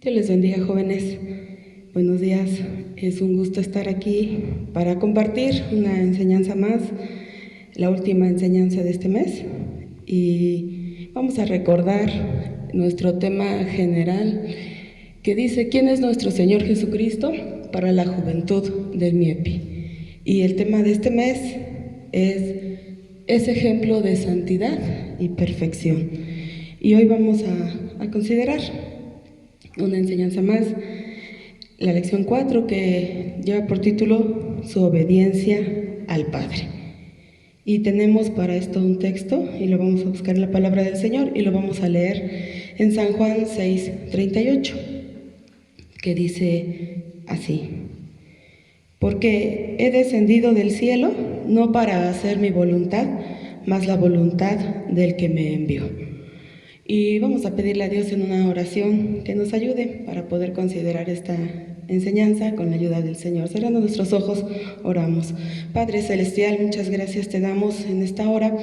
Dios les bendiga, jóvenes. Buenos días. Es un gusto estar aquí para compartir una enseñanza más, la última enseñanza de este mes. Y vamos a recordar nuestro tema general que dice: ¿quién es nuestro Señor Jesucristo para la juventud del MIEPI? Y el tema de este mes es ejemplo de santidad y perfección. Y hoy vamos a considerar una enseñanza más, la lección 4, que lleva por título Su obediencia al Padre. Y tenemos para esto un texto, y lo vamos a buscar en la palabra del Señor, y lo vamos a leer en San Juan 6:38, que dice así: porque he descendido del cielo no para hacer mi voluntad, mas la voluntad del que me envió. Y vamos a pedirle a Dios en una oración que nos ayude para poder considerar esta enseñanza con la ayuda del Señor. Cerrando nuestros ojos, oramos. Padre Celestial, muchas gracias te damos en esta hora,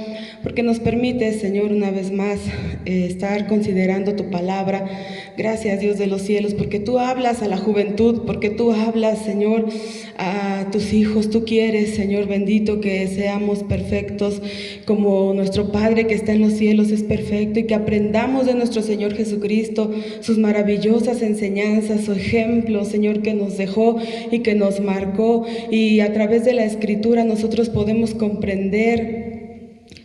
porque nos permites, Señor, una vez más estar considerando tu palabra. Gracias, Dios de los cielos, porque tú hablas a la juventud, porque tú hablas, Señor, a tus hijos. Tú quieres, Señor bendito, que seamos perfectos como nuestro Padre que está en los cielos es perfecto, y que aprendamos de nuestro Señor Jesucristo sus maravillosas enseñanzas, su ejemplo, Señor, que nos dejó y que nos marcó, y a través de la Escritura nosotros podemos comprender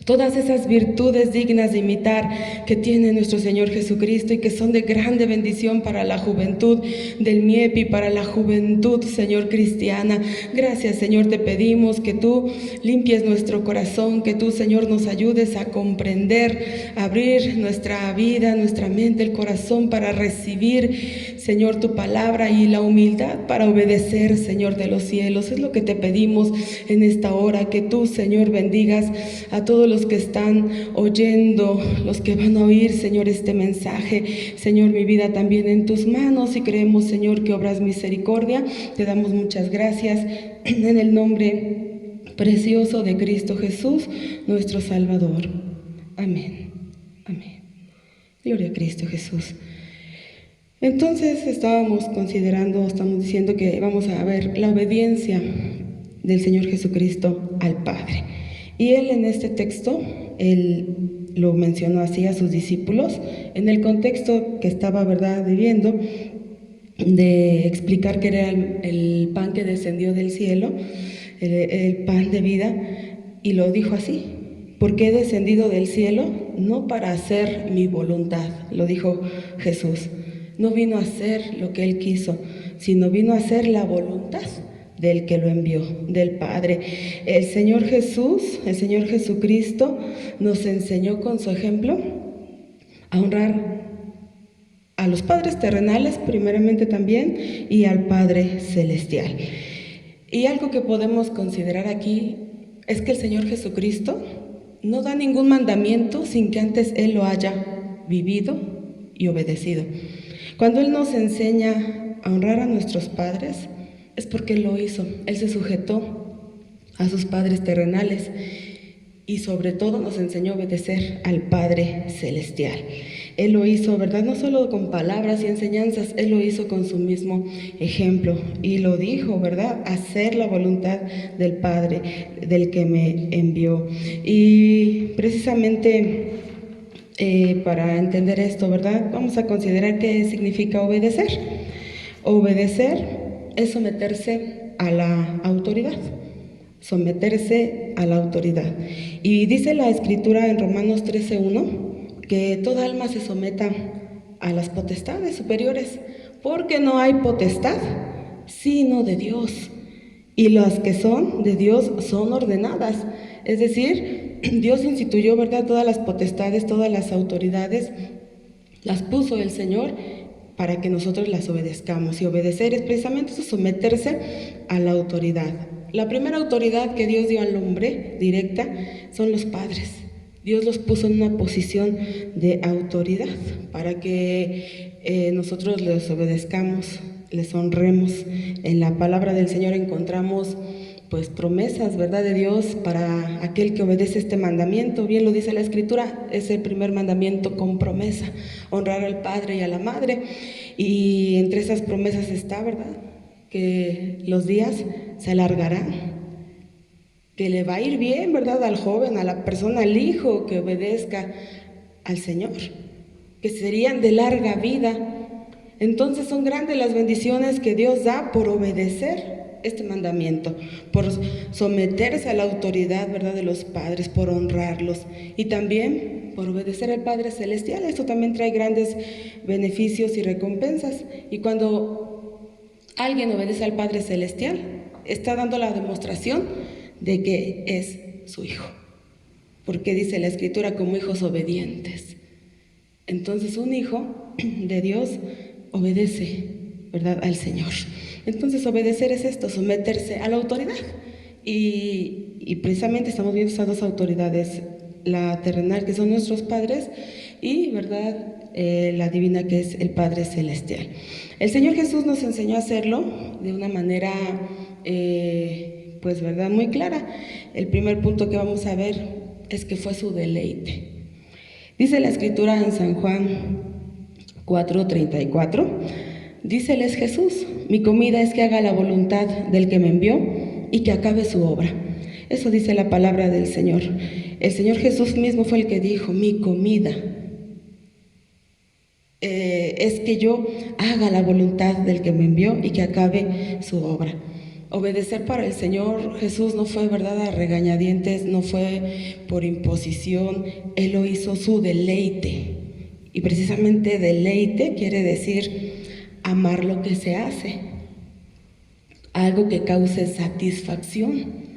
todas esas virtudes dignas de imitar que tiene nuestro Señor Jesucristo y que son de grande bendición para la juventud del MIEPI, para la juventud, Señor, cristiana. Gracias, Señor, te pedimos que tú limpies nuestro corazón, que tú, Señor, nos ayudes a comprender, a abrir nuestra vida, nuestra mente, el corazón para recibir, Señor, tu palabra, y la humildad para obedecer, Señor de los cielos. Es lo que te pedimos en esta hora, que tú, Señor, bendigas a todos los que están oyendo, los que van a oír, Señor, este mensaje. Señor, mi vida también en tus manos, y creemos, Señor, que obras misericordia. Te damos muchas gracias en el nombre precioso de Cristo Jesús, nuestro Salvador. Amén. Amén. Gloria a Cristo Jesús. Entonces estamos diciendo que vamos a ver la obediencia del Señor Jesucristo al Padre. Y él en este texto, él lo mencionó así a sus discípulos, en el contexto que estaba, ¿verdad?, viviendo, de explicar que era el pan que descendió del cielo, el pan de vida, y lo dijo así: porque he descendido del cielo no para hacer mi voluntad, lo dijo Jesús. No vino a hacer lo que él quiso, sino vino a hacer la voluntad del que lo envió, del Padre. El Señor Jesús, el Señor Jesucristo, nos enseñó con su ejemplo a honrar a los padres terrenales primeramente también, y al Padre celestial. Y algo que podemos considerar aquí es que el Señor Jesucristo no da ningún mandamiento sin que antes Él lo haya vivido y obedecido. Cuando Él nos enseña a honrar a nuestros padres, es porque Él lo hizo. Él se sujetó a sus padres terrenales y sobre todo nos enseñó a obedecer al Padre celestial. Él lo hizo, ¿verdad?, no solo con palabras y enseñanzas, Él lo hizo con su mismo ejemplo, y lo dijo, ¿verdad?, hacer la voluntad del Padre, del que me envió. Y precisamente para entender esto, ¿verdad?, vamos a considerar qué significa obedecer. Obedecer es someterse a la autoridad, someterse a la autoridad. Y dice la Escritura en Romanos 13:1 que toda alma se someta a las potestades superiores, porque no hay potestad sino de Dios, y las que son de Dios son ordenadas. Es decir, Dios instituyó, ¿verdad?, todas las potestades, todas las autoridades, las puso el Señor para que nosotros las obedezcamos. Y obedecer es precisamente eso, someterse a la autoridad. La primera autoridad que Dios dio al hombre directa son los padres. Dios los puso en una posición de autoridad para que nosotros les obedezcamos, les honremos. En la palabra del Señor encontramos pues promesas, ¿verdad?, de Dios para aquel que obedece este mandamiento. Bien lo dice la Escritura, es el primer mandamiento con promesa, honrar al Padre y a la Madre. Y entre esas promesas está, ¿verdad?, que los días se alargarán, que le va a ir bien, ¿verdad?, al joven, a la persona, al hijo que obedezca al Señor, que serían de larga vida. Entonces son grandes las bendiciones que Dios da por obedecer este mandamiento, por someterse a la autoridad, ¿verdad?, de los padres, por honrarlos, y también por obedecer al Padre Celestial. Esto también trae grandes beneficios y recompensas. Y cuando alguien obedece al Padre Celestial, está dando la demostración de que es su hijo, porque dice la Escritura, como hijos obedientes. Entonces un hijo de Dios obedece, ¿verdad?, al Señor. Entonces obedecer es esto, someterse a la autoridad. Y precisamente estamos viendo estas dos autoridades, la terrenal, que son nuestros padres, y, ¿verdad?, la divina, que es el Padre Celestial. El Señor Jesús nos enseñó a hacerlo de una manera, pues, ¿verdad?, muy clara. El primer punto que vamos a ver es que fue su deleite. Dice la Escritura en San Juan 4:34, díceles Jesús, mi comida es que haga la voluntad del que me envió y que acabe su obra. Eso dice la palabra del Señor. El Señor Jesús mismo fue el que dijo, mi comida es que yo haga la voluntad del que me envió y que acabe su obra. Obedecer para el Señor Jesús no fue, ¿verdad?, a regañadientes, no fue por imposición. Él lo hizo su deleite. Y precisamente deleite quiere decir amar lo que se hace, algo que cause satisfacción.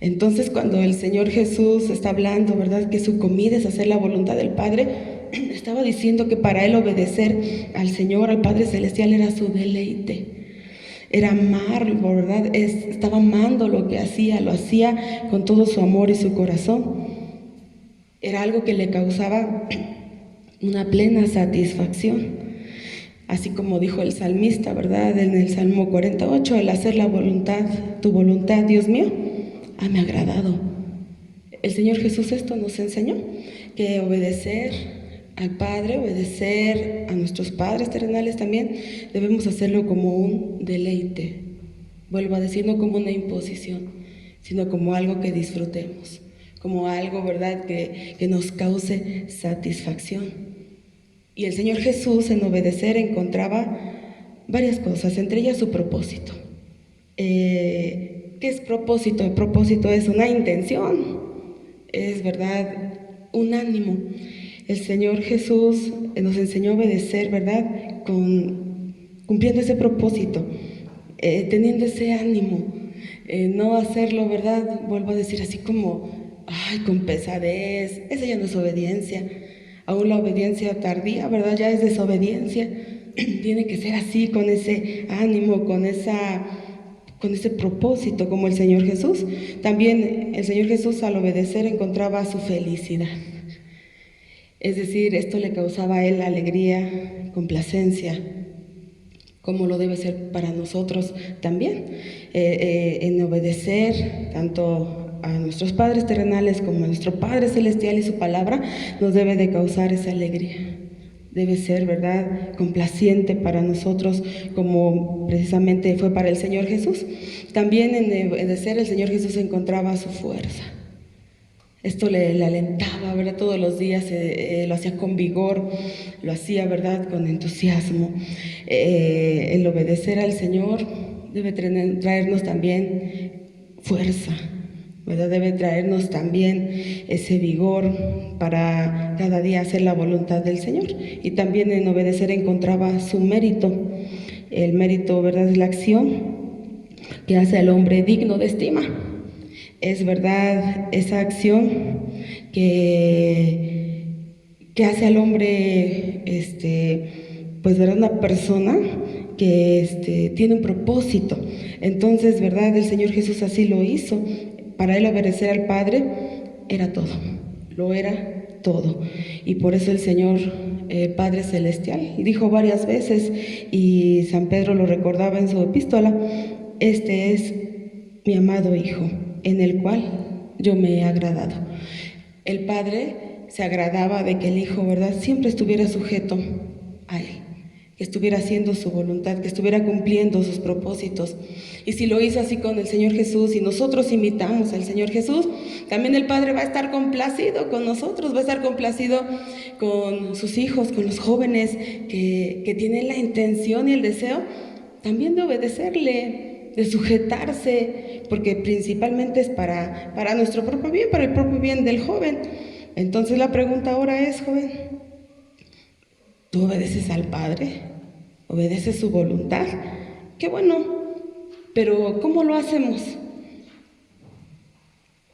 Entonces, cuando el Señor Jesús está hablando, ¿verdad?, que su comida es hacer la voluntad del Padre, estaba diciendo que para él obedecer al Señor, al Padre Celestial, era su deleite. Era amarlo, ¿verdad? Estaba amando lo que hacía, lo hacía con todo su amor y su corazón. Era algo que le causaba una plena satisfacción. Así como dijo el salmista, ¿verdad?, en el Salmo 48, el hacer la voluntad, tu voluntad, Dios mío, hame agradado. El Señor Jesús esto nos enseñó, que obedecer al Padre, obedecer a nuestros padres terrenales también, debemos hacerlo como un deleite. Vuelvo a decir, no como una imposición, sino como algo que disfrutemos, como algo, ¿verdad?, que nos cause satisfacción. Y el Señor Jesús en obedecer encontraba varias cosas, entre ellas su propósito. ¿Qué es propósito? El propósito es una intención, es, ¿verdad?, un ánimo. El Señor Jesús nos enseñó a obedecer, ¿verdad?, cumpliendo ese propósito, teniendo ese ánimo, no hacerlo, ¿verdad?, vuelvo a decir, así como, con pesadez. Esa ya no es obediencia. Aún la obediencia tardía, ¿verdad?, ya es desobediencia. Tiene que ser así, con ese ánimo, con ese propósito, como el Señor Jesús. También el Señor Jesús, al obedecer, encontraba su felicidad. Es decir, esto le causaba a él alegría, complacencia, como lo debe ser para nosotros también. En obedecer tanto a nuestros padres terrenales como a nuestro Padre Celestial y su palabra, nos debe de causar esa alegría. Debe ser, ¿verdad?, complaciente para nosotros, como precisamente fue para el Señor Jesús. También en obedecer, el Señor Jesús encontraba su fuerza. Esto le alentaba, ¿verdad?, todos los días, lo hacía con vigor, lo hacía, ¿verdad?, con entusiasmo. El obedecer al Señor debe traernos también fuerza, ¿verdad?, debe traernos también ese vigor para cada día hacer la voluntad del Señor. Y también en obedecer encontraba su mérito. El mérito, ¿verdad?, es la acción que hace al hombre digno de estima. Es, ¿verdad?, esa acción que hace al hombre, pues, ¿verdad?, una persona que tiene un propósito. Entonces, ¿verdad?, el Señor Jesús así lo hizo. Para él obedecer al Padre era todo, lo era todo. Y por eso el Señor Padre Celestial dijo varias veces, y San Pedro lo recordaba en su epístola, este es mi amado Hijo, en el cual yo me he agradado. El Padre se agradaba de que el Hijo, ¿verdad?, siempre estuviera sujeto a Él, que estuviera haciendo su voluntad, que estuviera cumpliendo sus propósitos. Y si lo hizo así con el Señor Jesús y nosotros imitamos al Señor Jesús, también el Padre va a estar complacido con nosotros, va a estar complacido con sus hijos, con los jóvenes que tienen la intención y el deseo también de obedecerle, de sujetarse, porque principalmente es para nuestro propio bien, para el propio bien del joven. Entonces la pregunta ahora es, joven, ¿tú obedeces al Padre? ¿Obedeces su voluntad? Qué bueno, pero ¿cómo lo hacemos?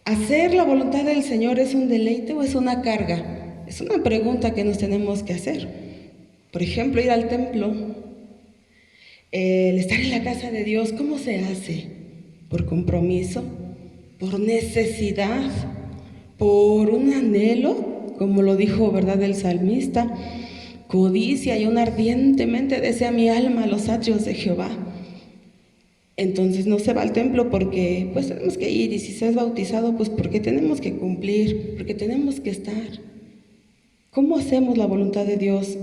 ¿Hacer la voluntad del Señor es un deleite o es una carga? Es una pregunta que nos tenemos que hacer. Por ejemplo, ir al templo, el estar en la casa de Dios, ¿cómo se hace? ¿Por compromiso? ¿Por necesidad? ¿Por un anhelo? Como lo dijo, ¿verdad?, el salmista. Codicia y aún ardientemente desea mi alma los atrios de Jehová. Entonces no se va al templo porque pues tenemos que ir, y si se es bautizado pues porque tenemos que cumplir, porque tenemos que estar. ¿Cómo hacemos la voluntad de Dios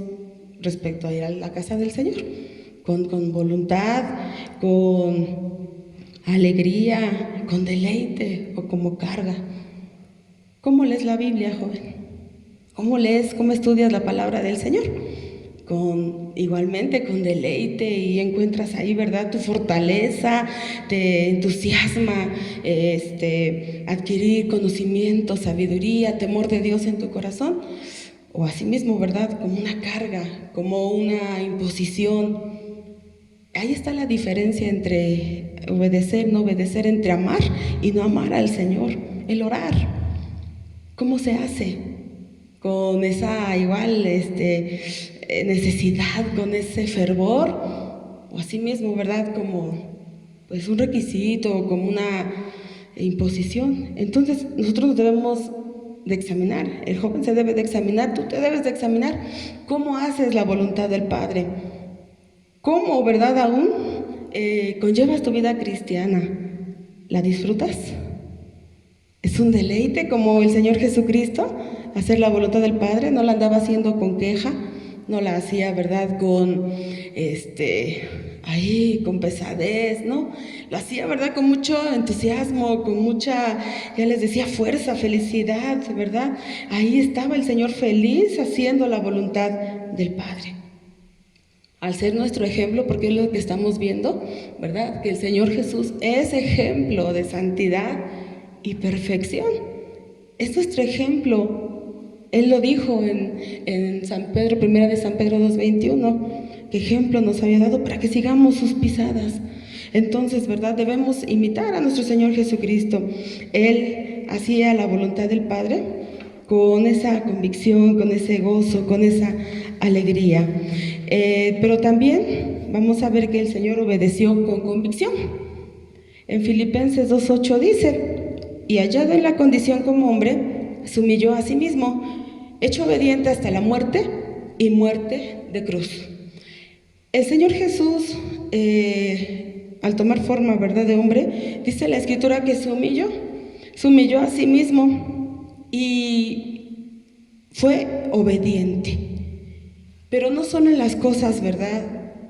respecto a ir a la casa del Señor? Con voluntad, con alegría, con deleite o como carga. ¿Cómo lees la Biblia, joven? ¿Cómo lees, cómo estudias la palabra del Señor? Igualmente con deleite, y encuentras ahí, ¿verdad?, tu fortaleza, te entusiasma adquirir conocimiento, sabiduría, temor de Dios en tu corazón, o asimismo, ¿verdad?, como una carga, como una imposición. Ahí está la diferencia entre obedecer, no obedecer, entre amar y no amar al Señor. El orar, ¿cómo se hace? Con esa igual necesidad, con ese fervor, o así mismo, ¿verdad?, como pues un requisito, como una imposición. Entonces nosotros nos debemos de examinar, el joven se debe de examinar, tú te debes de examinar cómo haces la voluntad del Padre, cómo, ¿verdad?, aún conllevas tu vida cristiana, ¿la disfrutas? ¿Es un deleite como el Señor Jesucristo hacer la voluntad del Padre? No la andaba haciendo con queja, no la hacía, ¿verdad?, con con pesadez, ¿no? Lo hacía, ¿verdad?, con mucho entusiasmo, con mucha, ya les decía, fuerza, felicidad, ¿verdad? Ahí estaba el Señor feliz haciendo la voluntad del Padre. Al ser nuestro ejemplo, porque es lo que estamos viendo, ¿verdad?, que el Señor Jesús es ejemplo de santidad y perfección. Es nuestro ejemplo. Él lo dijo en San Pedro, primera de San Pedro 2:21, que ejemplo nos había dado para que sigamos sus pisadas. Entonces, ¿verdad?, debemos imitar a nuestro Señor Jesucristo. Él hacía la voluntad del Padre con esa convicción, con ese gozo, con esa alegría. Pero también vamos a ver que el Señor obedeció con convicción. En Filipenses 2:8 dice: y hallado en la condición como hombre, se humilló a sí mismo, hecho obediente hasta la muerte, y muerte de cruz. El Señor Jesús, al tomar forma, ¿verdad?, de hombre, dice la Escritura que se humilló a sí mismo y fue obediente. Pero no solo en las cosas, ¿verdad?,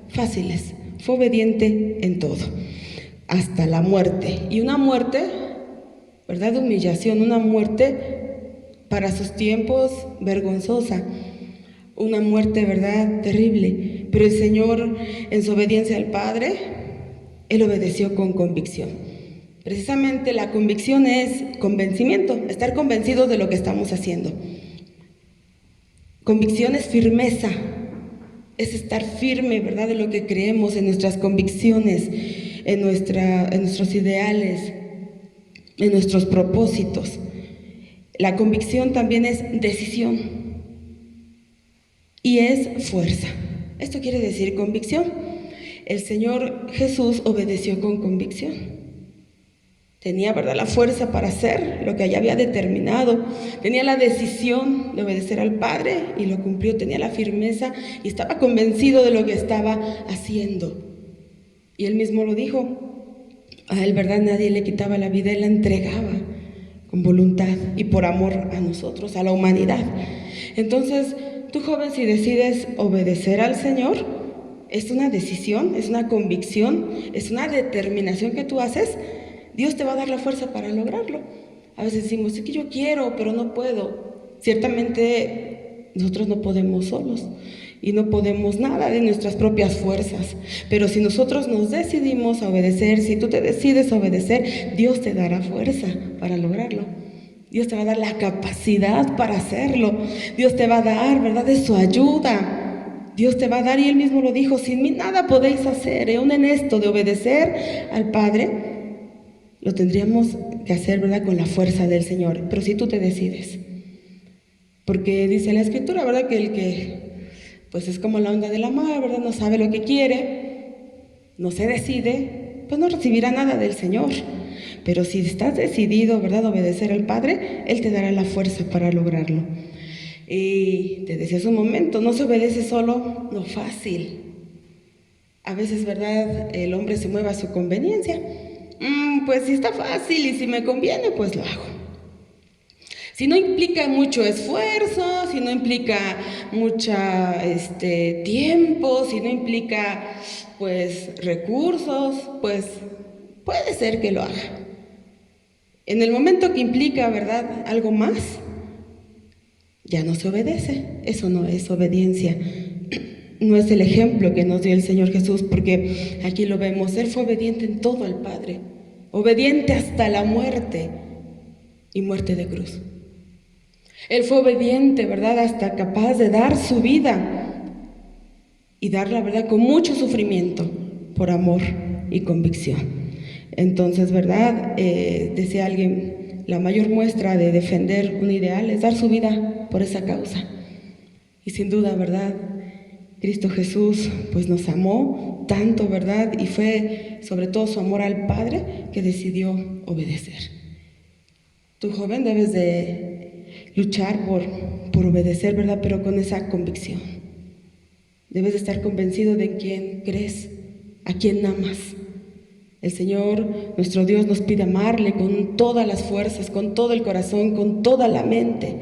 fáciles, fue obediente en todo, hasta la muerte. Y una muerte, ¿verdad?, de humillación, una muerte para sus tiempos vergonzosa, una muerte, ¿verdad?, terrible. Pero el Señor, en su obediencia al Padre, Él obedeció con convicción. Precisamente la convicción es convencimiento, estar convencidos de lo que estamos haciendo. Convicción es firmeza, es estar firme, ¿verdad?, de lo que creemos, en nuestras convicciones, en nuestros ideales, en nuestros propósitos. La convicción también es decisión y es fuerza. Esto quiere decir convicción. El Señor Jesús obedeció con convicción. Tenía, ¿verdad?, la fuerza para hacer lo que allá había determinado. Tenía la decisión de obedecer al Padre y lo cumplió. Tenía la firmeza y estaba convencido de lo que estaba haciendo. Y Él mismo lo dijo: A él, ¿verdad? Nadie le quitaba la vida, él la entregaba con voluntad y por amor a nosotros, a la humanidad. Entonces, tú, joven, si decides obedecer al Señor, es una decisión, es una convicción, es una determinación que tú haces. Dios te va a dar la fuerza para lograrlo. A veces decimos, es que yo quiero, pero no puedo. Ciertamente nosotros no podemos solos y no podemos nada de nuestras propias fuerzas. Pero si nosotros nos decidimos a obedecer, si tú te decides a obedecer, Dios te dará fuerza para lograrlo. Dios te va a dar la capacidad para hacerlo. Dios te va a dar, ¿verdad?, de su ayuda. Dios te va a dar, y Él mismo lo dijo, sin mí nada podéis hacer. Aún en esto de obedecer al Padre, lo tendríamos que hacer, ¿verdad?, con la fuerza del Señor. Pero si tú te decides. Porque dice la Escritura, ¿verdad?, que el que pues es como la onda de la mar, ¿verdad?, no sabe lo que quiere, no se decide, pues no recibirá nada del Señor. Pero si estás decidido, ¿verdad?, a obedecer al Padre, Él te dará la fuerza para lograrlo. Y te decía hace un momento, no se obedece solo lo fácil. A veces, ¿verdad?, el hombre se mueve a su conveniencia. Pues si está fácil y si me conviene, pues lo hago. Si no implica mucho esfuerzo, si no implica mucho tiempo, si no implica pues recursos, pues puede ser que lo haga. En el momento que implica, ¿verdad?, algo más, ya no se obedece. Eso no es obediencia. No es el ejemplo que nos dio el Señor Jesús, porque aquí lo vemos, Él fue obediente en todo al Padre, obediente hasta la muerte y muerte de cruz. Él fue obediente, ¿verdad?, hasta capaz de dar su vida y darla, ¿verdad?, con mucho sufrimiento por amor y convicción. Entonces, ¿verdad?, decía alguien, la mayor muestra de defender un ideal es dar su vida por esa causa. Y sin duda, ¿verdad?, Cristo Jesús pues nos amó tanto, ¿verdad?, y fue sobre todo su amor al Padre que decidió obedecer. Tú, joven, debes de luchar por obedecer, ¿verdad?, pero con esa convicción. Debes de estar convencido de quién crees, a quién amas. El Señor, nuestro Dios, nos pide amarle con todas las fuerzas, con todo el corazón, con toda la mente,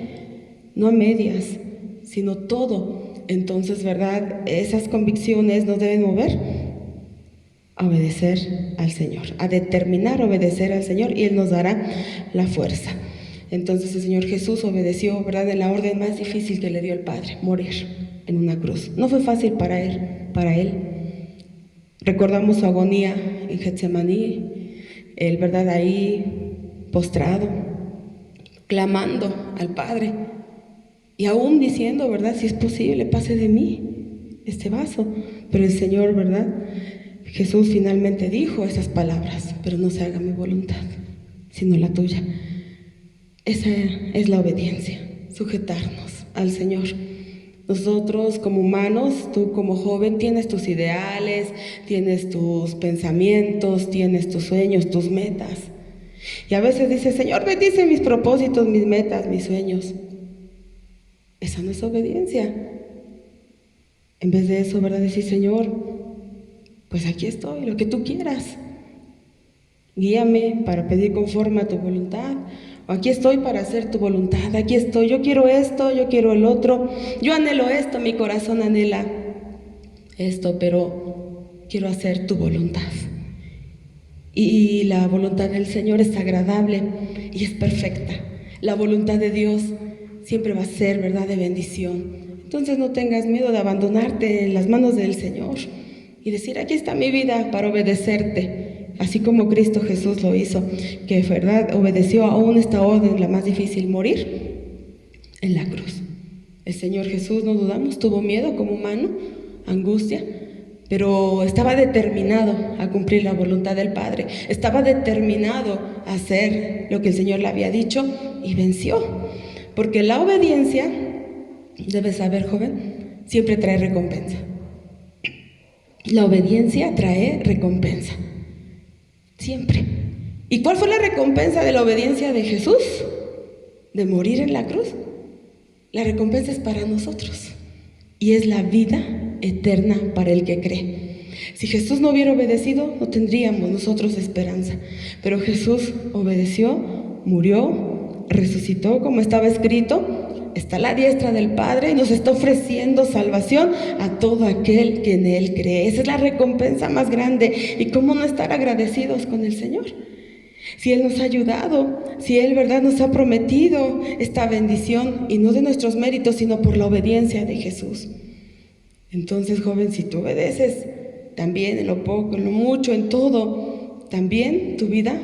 no a medias, sino todo. Entonces, ¿verdad?, esas convicciones nos deben mover a obedecer al Señor, a determinar obedecer al Señor, y Él nos dará la fuerza. Entonces el Señor Jesús obedeció, ¿verdad?, en la orden más difícil que le dio el Padre, morir en una cruz. No fue fácil para Él. Recordamos su agonía en Getsemaní, Él, ¿verdad?, ahí postrado, clamando al Padre, y aún diciendo, ¿verdad?, si es posible, pase de mí este vaso. Pero el Señor, ¿verdad?, Jesús finalmente dijo esas palabras, pero no se haga mi voluntad, sino la tuya. Esa es la obediencia, sujetarnos al Señor. Nosotros como humanos, tú como joven, tienes tus ideales, tienes tus pensamientos, tienes tus sueños, tus metas. Y a veces dices, Señor, bendice mis propósitos, mis metas, mis sueños. Esa no es obediencia. En vez de eso, ¿verdad?, decir, Señor, pues aquí estoy, lo que tú quieras. Guíame para pedir conforme a tu voluntad. O aquí estoy para hacer tu voluntad, aquí estoy, yo quiero esto, yo quiero el otro, yo anhelo esto, mi corazón anhela esto, pero quiero hacer tu voluntad. Y la voluntad del Señor es agradable y es perfecta. La voluntad de Dios siempre va a ser, ¿verdad?, de bendición. Entonces no tengas miedo de abandonarte en las manos del Señor y decir, aquí está mi vida para obedecerte. Así como Cristo Jesús lo hizo, que verdad obedeció aún esta orden, la más difícil, morir en la cruz. El Señor Jesús, no dudamos, tuvo miedo como humano, angustia, pero estaba determinado a cumplir la voluntad del Padre, estaba determinado a hacer lo que el Señor le había dicho y venció. Porque la obediencia, debes saber, joven, siempre trae recompensa. La obediencia trae recompensa. Siempre. ¿Y cuál fue la recompensa de la obediencia de Jesús? De morir en la cruz. La recompensa es para nosotros y es la vida eterna para el que cree. Si Jesús no hubiera obedecido, no tendríamos nosotros esperanza. Pero Jesús obedeció, murió, resucitó como estaba escrito, está a la diestra del Padre y nos está ofreciendo salvación a todo aquel que en Él cree. Esa es la recompensa más grande. ¿Y cómo no estar agradecidos con el Señor? Si Él nos ha ayudado, si Él, ¿verdad?, nos ha prometido esta bendición, y no de nuestros méritos, sino por la obediencia de Jesús. Entonces, joven, si tú obedeces, también en lo poco, en lo mucho, en todo, también tu vida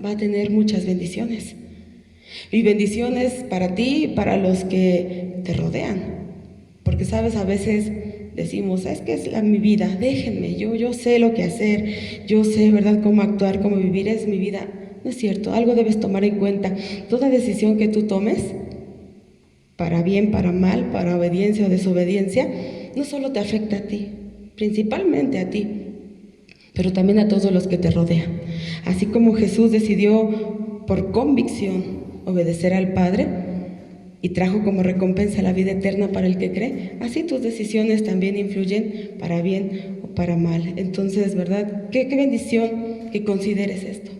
va a tener muchas bendiciones. Y bendiciones para ti y para los que te rodean. Porque, sabes, a veces decimos, es que es mi vida, déjenme, yo sé lo que hacer, yo sé, ¿verdad?, cómo actuar, cómo vivir, es mi vida. No es cierto, algo debes tomar en cuenta. Toda decisión que tú tomes, para bien, para mal, para obediencia o desobediencia, no solo te afecta a ti, principalmente a ti, pero también a todos los que te rodean. Así como Jesús decidió por convicción obedecer al Padre y trajo como recompensa la vida eterna para el que cree, así tus decisiones también influyen para bien o para mal. Entonces, ¿verdad? Qué bendición que consideres esto.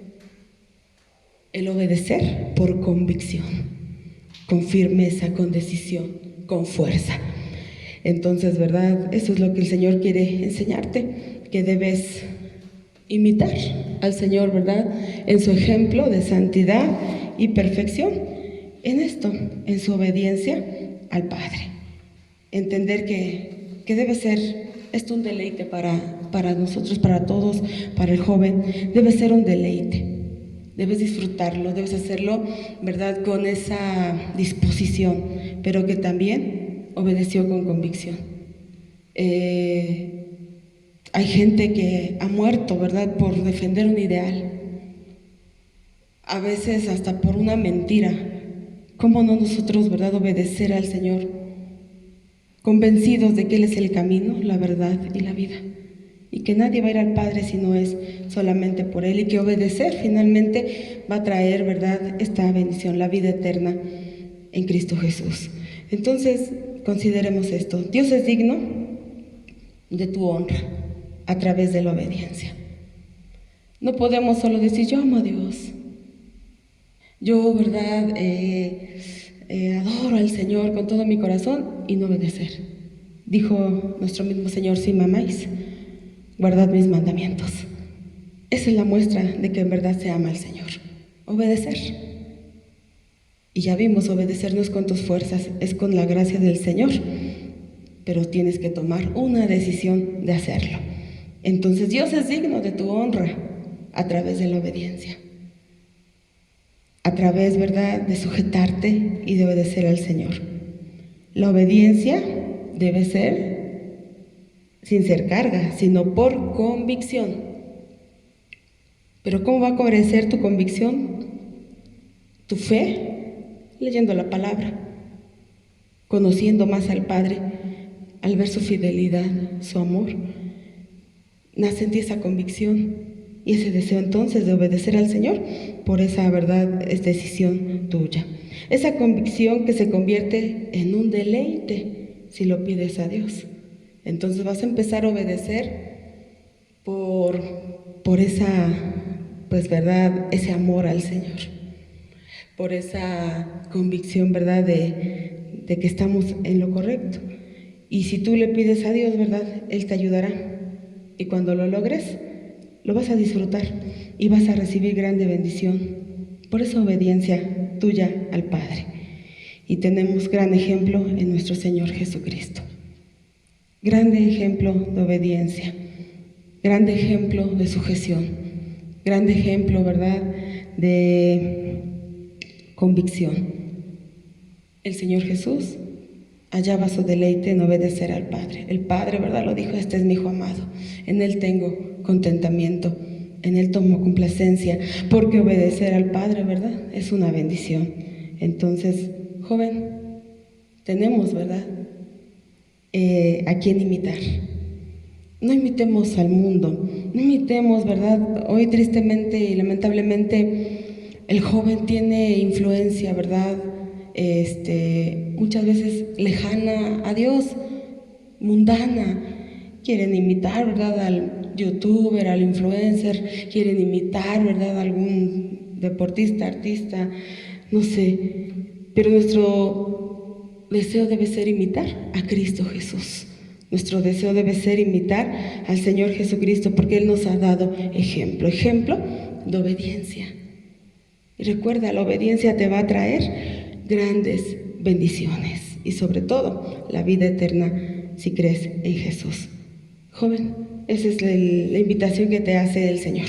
El obedecer por convicción, con firmeza, con decisión, con fuerza. Entonces, ¿verdad? Eso es lo que el Señor quiere enseñarte, que debes imitar al Señor, ¿verdad?, en su ejemplo de santidad y perfección, en esto, en su obediencia al Padre. Entender que debe ser esto un deleite para nosotros, para todos, para el joven, debe ser un deleite. Debes disfrutarlo, debes hacerlo, ¿verdad?, con esa disposición, pero que también obedeció con convicción. Hay gente que ha muerto, ¿verdad?, por defender un ideal, a veces hasta por una mentira. ¿Cómo no nosotros, ¿verdad?, obedecer al Señor, convencidos de que Él es el camino, la verdad y la vida? Y que nadie va a ir al Padre si no es solamente por Él, y que obedecer finalmente va a traer, ¿verdad?, esta bendición, la vida eterna en Cristo Jesús. Entonces, consideremos esto. Dios es digno de tu honra a través de la obediencia. No podemos solo decir, yo amo a Dios, yo, ¿verdad?, adoro al Señor con todo mi corazón, y no obedecer. Dijo nuestro mismo Señor, si me amáis, guardad mis mandamientos. Esa es la muestra de que en verdad se ama al Señor. Obedecer. Y ya vimos, obedecer no es con tus fuerzas, es con la gracia del Señor. Pero tienes que tomar una decisión de hacerlo. Entonces Dios es digno de tu honra a través de la obediencia. A través, ¿verdad?, de sujetarte y de obedecer al Señor. La obediencia debe ser sin ser carga, sino por convicción. Pero ¿cómo va a crecer tu convicción? Tu fe, leyendo la palabra, conociendo más al Padre, al ver su fidelidad, su amor. Nace en ti esa convicción y ese deseo entonces de obedecer al Señor. Por esa, verdad, es decisión tuya. Esa convicción que se convierte en un deleite si lo pides a Dios. Entonces vas a empezar a obedecer por esa, pues, verdad, ese amor al Señor, por esa convicción, verdad, de que estamos en lo correcto. Y si tú le pides a Dios, verdad, Él te ayudará. Y cuando lo logres, lo vas a disfrutar y vas a recibir grande bendición por esa obediencia tuya al Padre. Y tenemos gran ejemplo en nuestro Señor Jesucristo. Grande ejemplo de obediencia, grande ejemplo de sujeción, grande ejemplo, ¿verdad?, de convicción. El Señor Jesús hallaba su deleite en obedecer al Padre. El Padre, ¿verdad?, lo dijo, este es mi Hijo amado, en Él tengo contentamiento, en Él tomo complacencia, porque obedecer al Padre, ¿verdad?, es una bendición. Entonces, joven, tenemos, ¿verdad?, a quién imitar. No imitemos al mundo, no imitemos, ¿verdad? Hoy tristemente y lamentablemente el joven tiene influencia, ¿verdad?, muchas veces lejana a Dios, mundana. Quieren imitar, ¿verdad?, youtuber, al influencer, quieren imitar, ¿verdad?, algún deportista, artista, no sé, pero nuestro deseo debe ser imitar a Cristo Jesús. Nuestro deseo debe ser imitar al Señor Jesucristo, porque Él nos ha dado ejemplo de obediencia. Y recuerda, la obediencia te va a traer grandes bendiciones y sobre todo la vida eterna si crees en Jesús. Joven, esa es la invitación que te hace el Señor,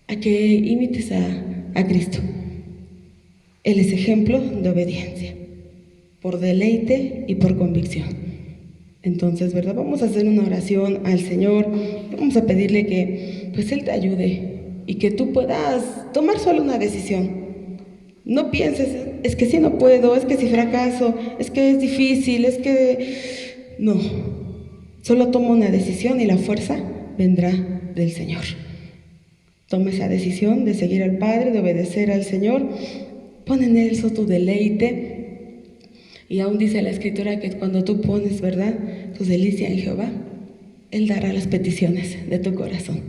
a que imites a Cristo. Él es ejemplo de obediencia, por deleite y por convicción. Entonces, ¿verdad? Vamos a hacer una oración al Señor, vamos a pedirle que pues Él te ayude y que tú puedas tomar solo una decisión. No pienses, es que si no puedo, es que si fracaso, es que es difícil, es que... No, solo toma una decisión y la fuerza vendrá del Señor. Toma esa decisión de seguir al Padre, de obedecer al Señor, pon en Él tu deleite. Y aún dice la Escritura que cuando tú pones, ¿verdad?, tu delicia en Jehová, Él dará las peticiones de tu corazón.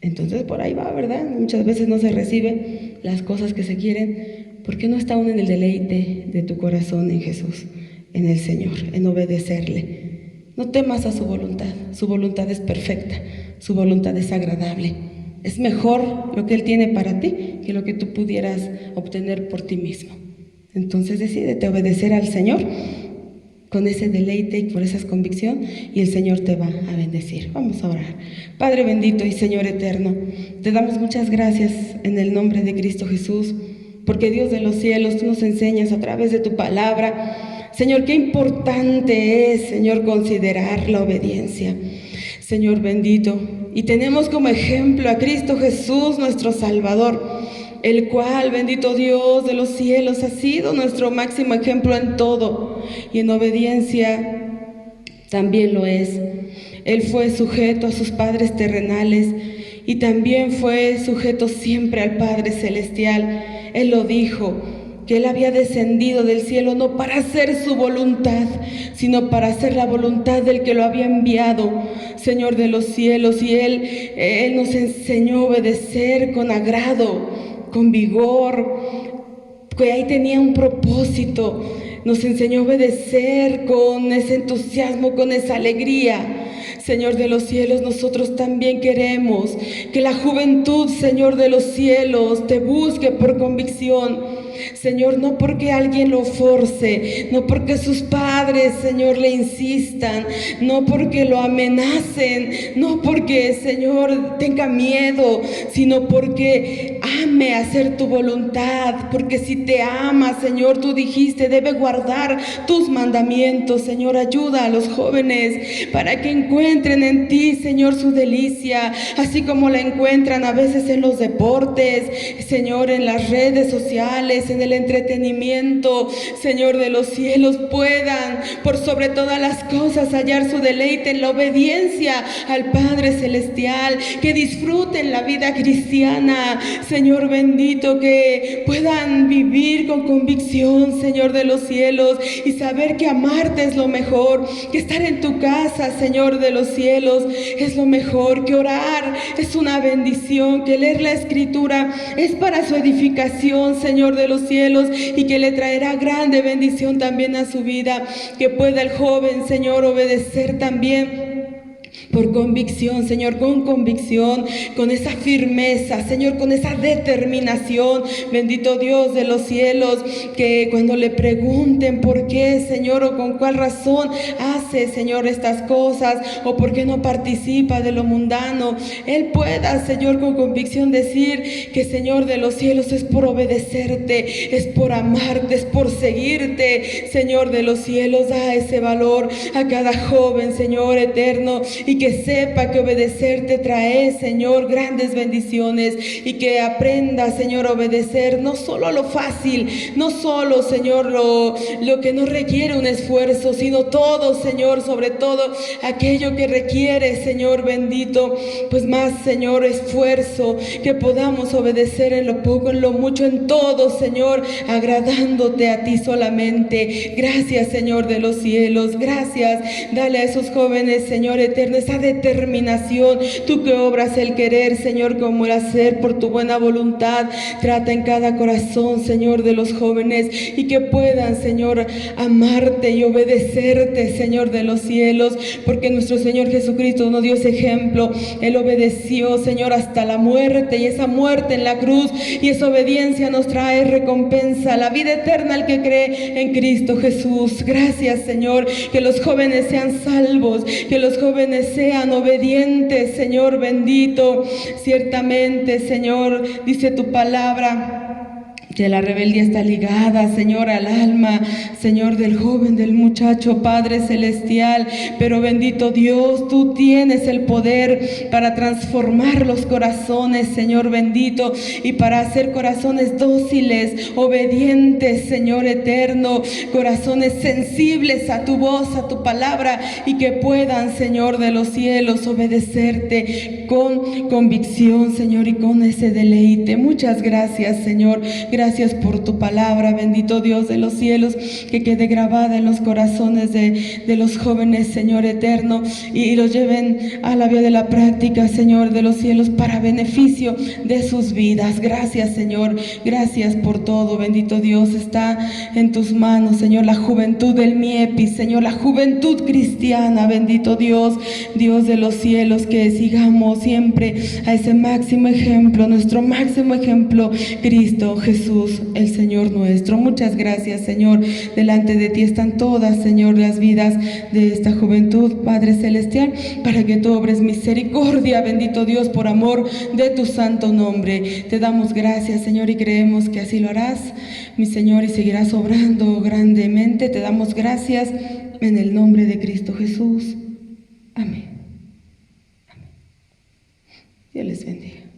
Entonces por ahí va, ¿verdad? Muchas veces no se reciben las cosas que se quieren porque no está aún en el deleite de tu corazón en Jesús, en el Señor, en obedecerle. No temas a su voluntad es perfecta, su voluntad es agradable. Es mejor lo que Él tiene para ti que lo que tú pudieras obtener por ti mismo. Entonces decídete obedecer al Señor con ese deleite y con esa convicción, y el Señor te va a bendecir. Vamos a orar. Padre bendito y Señor eterno, te damos muchas gracias en el nombre de Cristo Jesús, porque Dios de los cielos, tú nos enseñas a través de tu palabra, Señor, qué importante es, Señor, considerar la obediencia. Señor bendito, y tenemos como ejemplo a Cristo Jesús, nuestro Salvador, el cual, bendito Dios de los cielos, ha sido nuestro máximo ejemplo en todo, y en obediencia también lo es. Él fue sujeto a sus padres terrenales y también fue sujeto siempre al Padre celestial. Él lo dijo, que Él había descendido del cielo no para hacer su voluntad, sino para hacer la voluntad del que lo había enviado, Señor de los cielos. Y Él nos enseñó a obedecer con agrado, con vigor, que ahí tenía un propósito. Nos enseñó a obedecer con ese entusiasmo, con esa alegría. Señor de los cielos, nosotros también queremos que la juventud, Señor de los cielos, te busque por convicción. Señor, no porque alguien lo force, no porque sus padres, Señor, le insistan, no porque lo amenacen, no porque, Señor, tenga miedo, sino porque ame hacer tu voluntad, porque si te ama, Señor, tú dijiste, debe guardar tus mandamientos. Señor, ayuda a los jóvenes para que encuentren en ti, Señor, su delicia, así como la encuentran a veces en los deportes, Señor, en las redes sociales, en el entretenimiento. Señor de los cielos, puedan por sobre todas las cosas hallar su deleite en la obediencia al Padre celestial, que disfruten la vida cristiana, Señor bendito, que puedan vivir con convicción, Señor de los cielos, y saber que amarte es lo mejor, que estar en tu casa, Señor de los cielos, es lo mejor, que orar es una bendición, que leer la Escritura es para su edificación, Señor de los cielos, y que le traerá grande bendición también a su vida, que pueda el joven, Señor, obedecer también por convicción, Señor, con convicción, con esa firmeza, Señor, con esa determinación, bendito Dios de los cielos, que cuando le pregunten por qué, Señor, o con cuál razón hace, Señor, estas cosas, o por qué no participa de lo mundano, Él pueda, Señor, con convicción decir que, Señor de los cielos, es por obedecerte, es por amarte, es por seguirte. Señor de los cielos, da ese valor a cada joven, Señor eterno, y que sepa que obedecerte trae, Señor, grandes bendiciones, y que aprenda, Señor, a obedecer no solo lo fácil, no solo, Señor, lo que no requiere un esfuerzo, sino todo, Señor, sobre todo aquello que requiere, Señor bendito, pues más, Señor, esfuerzo, que podamos obedecer en lo poco, en lo mucho, en todo, Señor, agradándote a ti solamente. Gracias, Señor de los cielos, gracias. Dale a esos jóvenes, Señor eterno, esa esa determinación. Tú que obras el querer, Señor, como el hacer por tu buena voluntad. Trata en cada corazón, Señor, de los jóvenes y que puedan, Señor, amarte y obedecerte, Señor de los cielos, porque nuestro Señor Jesucristo nos dio ese ejemplo. Él obedeció, Señor, hasta la muerte, y esa muerte en la cruz y esa obediencia nos trae recompensa, la vida eterna al que cree en Cristo Jesús. Gracias, Señor, que los jóvenes sean salvos, que los jóvenes sean obedientes, Señor bendito. Ciertamente, Señor, dice tu palabra que la rebeldía está ligada, Señor, al alma, Señor, del joven, del muchacho, Padre celestial. Pero bendito Dios, tú tienes el poder para transformar los corazones, Señor bendito, y para hacer corazones dóciles, obedientes, Señor eterno, corazones sensibles a tu voz, a tu palabra, y que puedan, Señor de los cielos, obedecerte con convicción, Señor, y con ese deleite. Muchas gracias, Señor. Gracias por tu palabra, bendito Dios de los cielos, que quede grabada en los corazones de los jóvenes, Señor eterno, y los lleven a la vía de la práctica, Señor de los cielos, para beneficio de sus vidas. Gracias, Señor, gracias por todo, bendito Dios. Está en tus manos, Señor, la juventud del MIEPI, Señor, la juventud cristiana, bendito Dios, Dios de los cielos, que sigamos siempre a ese máximo ejemplo, nuestro máximo ejemplo, Cristo Jesús, el Señor nuestro. Muchas gracias, Señor. Delante de ti están todas, Señor, las vidas de esta juventud, Padre celestial, para que tú obres misericordia, bendito Dios, por amor de tu santo nombre. Te damos gracias, Señor, y creemos que así lo harás, mi Señor, y seguirás obrando grandemente. Te damos gracias en el nombre de Cristo Jesús. Amén. Amén. Dios les bendiga.